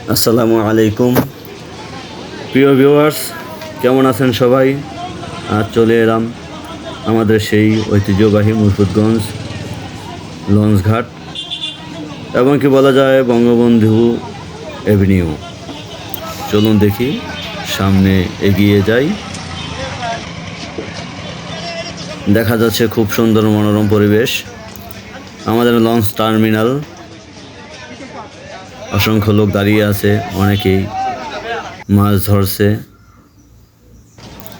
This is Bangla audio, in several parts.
আসসালামু আলাইকুম প্রিয় ভিউয়ার্স, কেমন আছেন সবাই? আজ চলে এলাম আমাদের সেই ঐতিহ্যবাহী মুর্শিদগঞ্জ লঞ্চঘাট এবং কি বলা যায় বঙ্গবন্ধু এভিনিউ। চলুন দেখি, সামনে এগিয়ে যাই। দেখা যাচ্ছে খুব সুন্দর মনোরম পরিবেশ। আমাদের লঞ্চ টার্মিনাল, অসংখ্য লোক দাঁড়িয়ে আছে, অনেকেই মাছ ধরছে।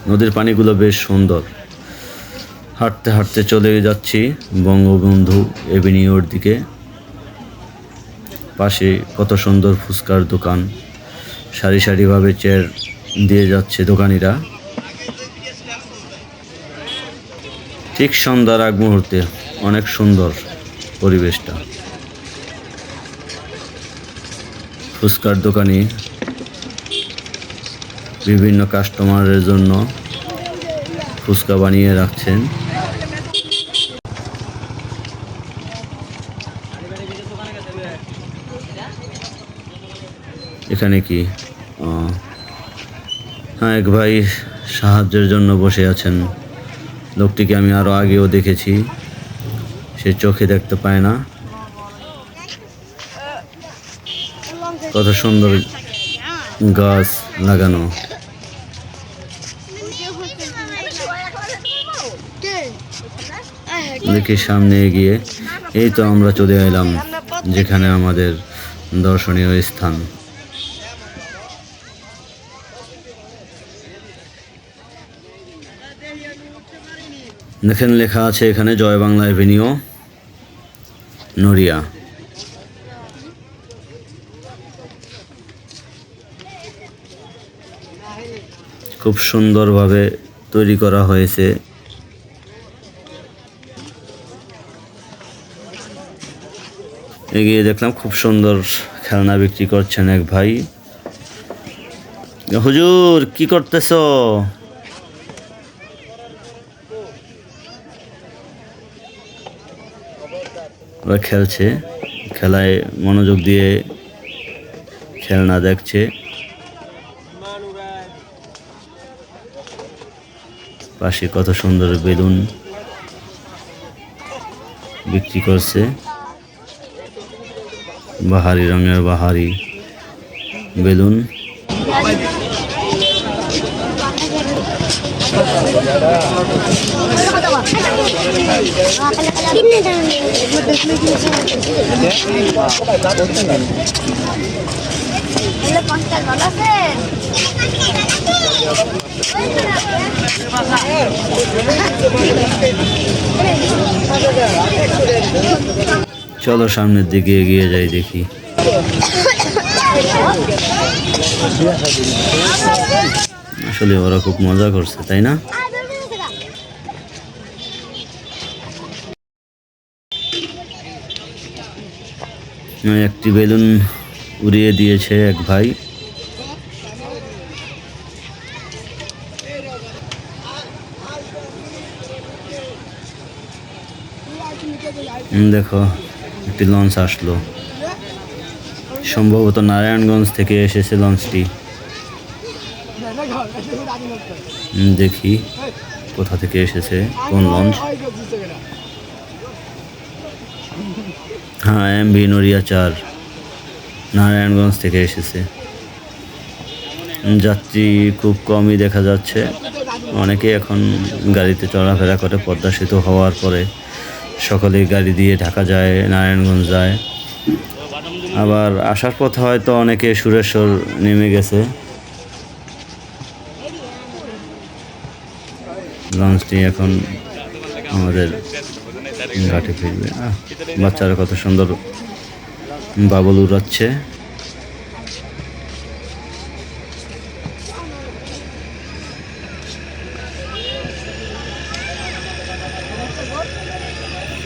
নদীর পানিগুলো বেশ সুন্দর। হাঁটতে হাঁটতে চলে যাচ্ছি বঙ্গবন্ধু এভিনিউর দিকে। পাশে কত সুন্দর ফুচকার দোকান, সারি সারিভাবে চেয়ার দিয়ে যাচ্ছে দোকানিরা। ঠিক সন্ধ্যার আগ মুহূর্তে অনেক সুন্দর পরিবেশটা। ফুচকার দোকানি বিভিন্ন কাস্টমারের জন্য ফুচকা বানিয়ে রাখছেন। এখানে কি হ্যাঁ, এক ভাই সাহায্যের জন্য বসে আছেন। লোকটিকে আমি আরো আগেও দেখেছি, সে চোখে দেখতে পায় না। কত সুন্দর গাছ লাগানো। দেখি সামনে এগিয়ে, এই তো আমরা চলে এলাম যেখানে আমাদের দর্শনীয় স্থান। দেখেন লেখা আছে এখানে জয় বাংলা এভিনিউ নড়িয়া। খুব সুন্দরভাবে তৈরি করা হয়েছে। এগিয়ে দেখলাম খুব সুন্দর খেলনা বিক্রি করছেন এক ভাই। হুজুর, কি করতেছো? ওরা খেলছে, খেলায় মনোযোগ দিয়ে খেলনা দেখছে। পাশে কত সুন্দর বেলুন বিক্রি করছে, বাহারি রঙের বাহারি বেলুন। চলো সামনের দিকে এগিয়ে যাই, দেখি। আসলে ওরা খুব মজা করছে, তাই না? একটি বেলুন উড়িয়ে দিয়েছে এক ভাই। দেখো, একটি লঞ্চ আসলো, সম্ভবত নারায়ণগঞ্জ থেকে এসেছে লঞ্চটি। দেখি কোথা থেকে এসেছে, কোন লঞ্চ। হ্যাঁ, এমভি নড়িয়া 4 নারায়ণগঞ্জ থেকে এসেছে। যাত্রী খুব কমই দেখা যাচ্ছে, অনেকে এখন গাড়িতে চলাফেরা করে। পদ্মা সেতু হওয়ার পরে সকলেই গাড়ি দিয়ে ঢাকা যায়, নারায়ণগঞ্জ যায়। আবার আসার পথে হয়তো অনেকে সুরেশ্বর নেমে গেছে। লঞ্চটি এখন আমাদের ঘাটে ফিরবে। বাচ্চারা কত সুন্দর বাবল উড়াচ্ছে।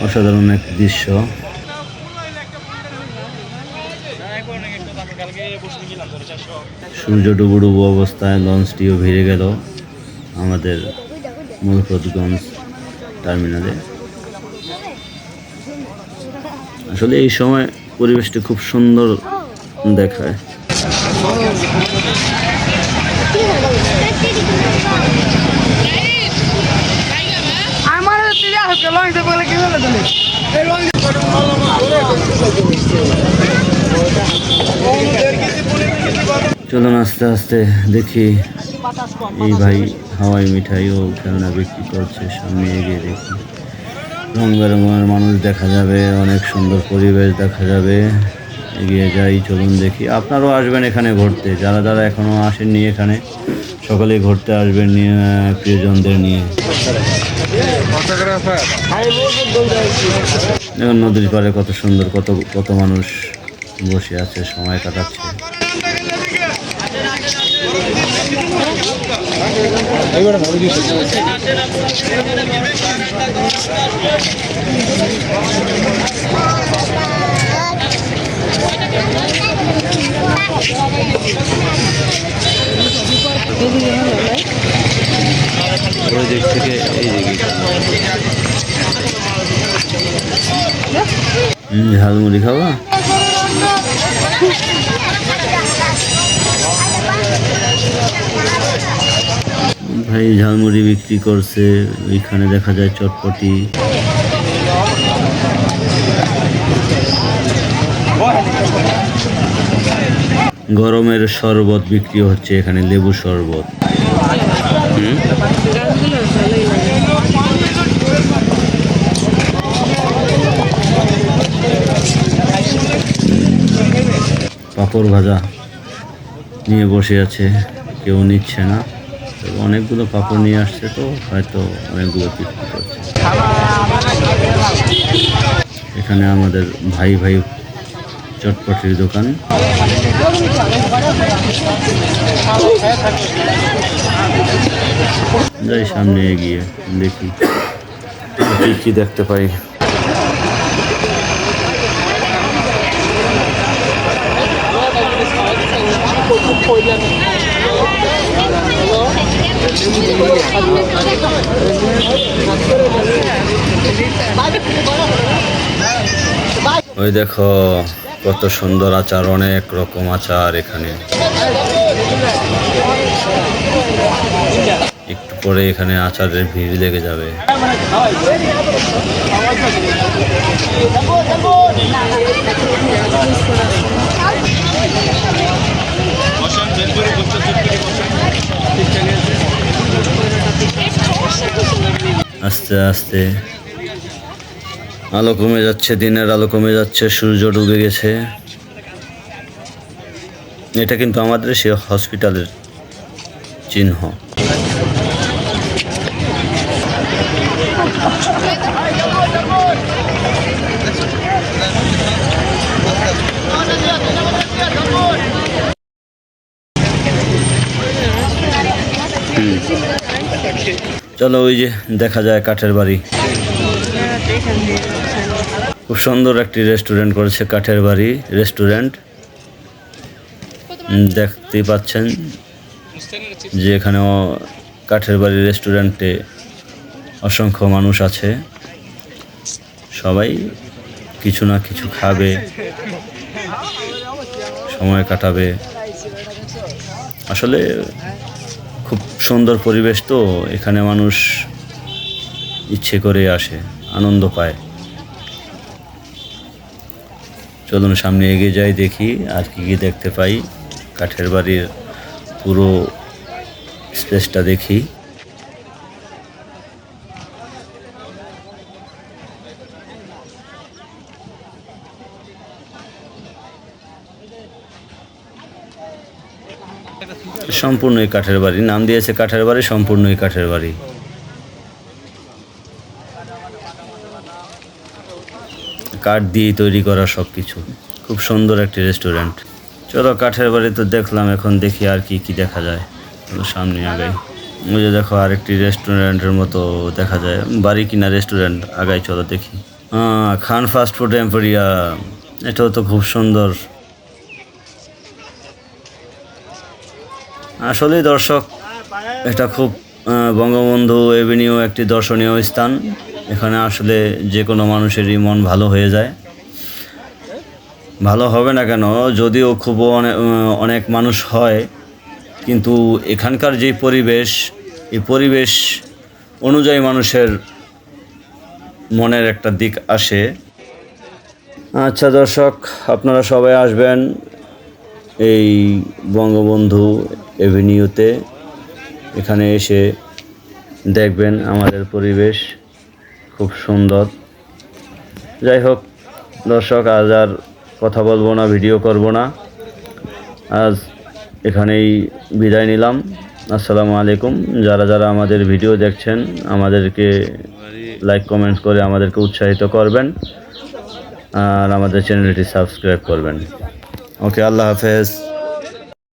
অসাধারণ এক দৃশ্য। সূর্য ডুবু ডুবু অবস্থায় লঞ্চটিও ভিড়ে গেল আমাদের মুর্শিদগঞ্জ টার্মিনালে। আসলে এই সময় পরিবেশটি খুব সুন্দর দেখায়। আমার লঞ্চে বলে কি বলে তুমি চলুন আস্তে আস্তে দেখি এই ভাই হাওয়াই মিঠাই ও খেলনা বিক্রি করছে। সামনে এগিয়ে দেখি রং বেরঙের মানুষ দেখা যাবে, অনেক সুন্দর পরিবেশ দেখা যাবে। এগিয়ে যাই, চলুন দেখি। আপনারাও আসবেন এখানে ঘুরতে, যারা যারা এখনও আসেননি এখানে সকলেই ঘুরতে আসবেন নিয়ে প্রিয়জনদের নিয়ে। এখন নদীর পাড়ে কত সুন্দর, কত কত মানুষ বসে আছে, সময় কাটাচ্ছে। ওই দিক থেকে এই দিকে ঝালমুড়ি খাওয়া। ভাই ঝালমুড়ি বিক্রি করছে, ওইখানে দেখা যায় চটপটি। গরমের শরবত বিক্রি হচ্ছে এখানে, লেবু শরবত। পাঁপড় ভাজা নিয়ে বসে আছে, কেউ নিচ্ছে না। অনেকগুলো পাঁপড় নিয়ে আসছে, তো হয়তো অনেকগুলো বিক্রি করছে। এখানে আমাদের ভাই ভাই চটপটির দোকান। যাই সামনে এগিয়ে দেখি কি দেখতে পাই। ওই দেখো কত সুন্দর আচার, অনেক রকম আচার এখানে। একটু পরে এখানে আচারের ভিড় লেগে যাবে। আস্তে আস্তে আলো কমে যাচ্ছে, দিনের আলো কমে যাচ্ছে, সূর্য ডুবে গেছে। এটা কিন্তু আমাদের সে হসপিটালের চিহ্ন। চলো ওই যে দেখা যায় কাঠের বাড়ি। খুব সুন্দর একটি রেস্টুরেন্ট করেছে, কাঠের বাড়ি রেস্টুরেন্ট। দেখতেই পাচ্ছেন যে এখানে কাঠের বাড়ি রেস্টুরেন্টে অসংখ্য মানুষ আছে, সবাই কিছু না কিছু খাবে, সময় কাটাবে। আসলে খুব সুন্দর পরিবেশ, তো এখানে মানুষ ইচ্ছে করে আসে, আনন্দ পায়। চলুন সামনে এগিয়ে যাই, দেখি আর কি কি দেখতে পাই। কাঠের বাড়ির পুরো স্পেসটা দেখি। সম্পূর্ণই কাঠের বাড়ি, নাম দিয়েছে কাঠের বাড়ি, সম্পূর্ণই কাঠের বাড়ি। কাঠ দিয়েই তৈরি করা সব কিছু। খুব সুন্দর একটি রেস্টুরেন্ট। চলো কাঠের বাড়ি তো দেখলাম, এখন দেখি আর কি কি দেখা যায়। সামনে আগাই। ওই যে দেখো আরেকটি রেস্টুরেন্টের মতো দেখা যায়, বাড়ি কিনা রেস্টুরেন্ট। আগাই চলো দেখি। খান ফাস্ট ফুড এম্পোরিয়াম, এটাও তো খুব সুন্দর। আসলে দর্শক, এটা খুব বঙ্গবন্ধু এভিনিউ একটি দর্শনীয় স্থান। এখানে আসলে যে কোনো মানুষেরই মন ভালো হয়ে যায়। ভালো হবে না কেন, যদিও খুব অনেক মানুষ হয়, কিন্তু এখানকার যে পরিবেশ, এই পরিবেশ অনুযায়ী মানুষের মনের একটা দিক আসে। আচ্ছা দর্শক, আপনারা সবাই আসবেন এই বঙ্গবন্ধু এভিনিউতে, এখানে এসে দেখবেন আমাদের পরিবেশ খুব সুন্দর। যাই হোক দর্শক, আজ আর কথা বলবো না, ভিডিও করব না, আজ এখানেই বিদায় নিলাম। আসসালামু আলাইকুম। যারা যারা আমাদের ভিডিও দেখছেন, আমাদেরকে লাইক কমেন্ট করে আমাদেরকে উৎসাহিত করবেন, আর আমাদের চ্যানেলটি সাবস্ক্রাইব করবেন। ওকে, আল্লাহ হাফেজ।